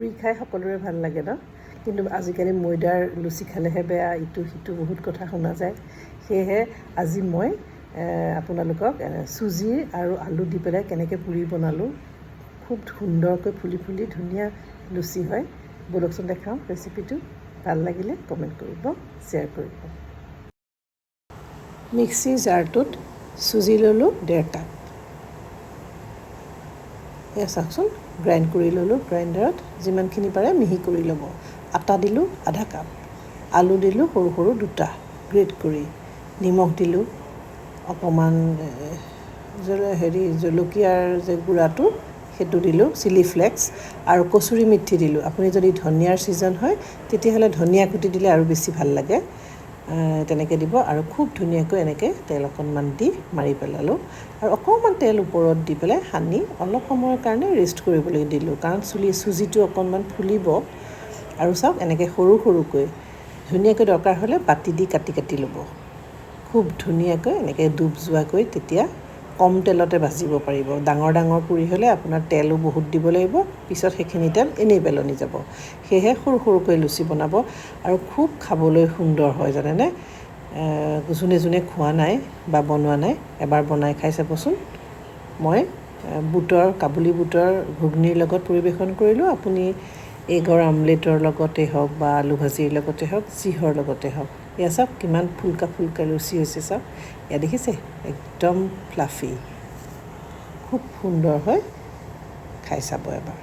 পুৰি খাই সকলোৰে ভাল লাগে ন, কিন্তু আজিকালি ময়দাৰ লুচি খালেহে বেয়া, ইটো সিটো বহুত কথা শুনা যায়। সেয়েহে আজি মই আপোনালোকক চুজি আৰু আলু দি পেলাই কেনেকৈ পুৰি বনালোঁ। খুব সুন্দৰকৈ ফুলি ফুলি ধুনীয়া লুচি হয়। বলকচোন দেখাওঁ ৰেচিপিটো। ভাল লাগিলে কমেণ্ট কৰিব, শ্বেয়াৰ কৰিব। মিক্সিৰ জাৰটোত চুজি ল'লোঁ 1.5 কাপ। এয়া চাওকচোন, গ্ৰাইণ্ড কৰি ল'লোঁ। গ্ৰাইণ্ডাৰত যিমানখিনি পাৰে মিহি কৰি ল'ব। আটা দিলোঁ 1/2 কাপ। আলু দিলোঁ সৰু সৰু 2টা গ্ৰেট কৰি। নিমখ দিলোঁ অকণমান, জলকীয়াৰ যে গুড়াটো সেইটো দিলোঁ, চিলি ফ্লেক্স, আৰু কচুৰি মেথি দিলোঁ। আপুনি যদি ধনিয়াৰ ছিজন হয় তেতিয়াহ'লে ধনিয়া কুটি দিলে আৰু বেছি ভাল লাগে। তেনেকৈ দিব আৰু খুব ধুনীয়াকৈ এনেকৈ তেল অকণমান দি মাৰি পেলালোঁ আৰু অকণমান তেল ওপৰত দি পেলাই সানি অলপ সময়ৰ কাৰণে ৰেষ্ট কৰিবলৈ দিলোঁ, কাৰণ চুজিটো অকণমান ফুলিব। আৰু চাওক এনেকৈ সৰু সৰুকৈ ধুনীয়াকৈ দৰকাৰ হ'লে বাতি দি কাটি কাটি ল'ব। খুব ধুনীয়াকৈ এনেকৈ ডুব যোৱাকৈ, তেতিয়া কম তেলতে ভাজিব পাৰিব। ডাঙৰ ডাঙৰ পুৰি হ'লে আপোনাৰ তেলো বহুত দিব লাগিব, পিছত সেইখিনি তেল এনেই পেলনি যাব। সেয়েহে সৰু সৰুকৈ লুচি বনাব আৰু খুব খাবলৈ সুন্দৰ হয় জানেনে। যোনে যোনে খোৱা নাই বা বনোৱা নাই এবাৰ বনাই খাই চাবচোন। মই কাবুলী বুটৰ ঘুগনিৰ লগত পৰিৱেশন কৰিলোঁ। আপুনি এগৰ আমলেটৰ লগতে হওক বা আলু ভাজিৰ লগতে হওক, যিহৰ লগতে হওক। এয়া চাওক কিমান ফুলকা ফুলকা লুচি হৈছে চাওক। এয়া দেখিছে একদম ফ্লাফি, খুব সুন্দৰ হয়। খাই চাব এবাৰ।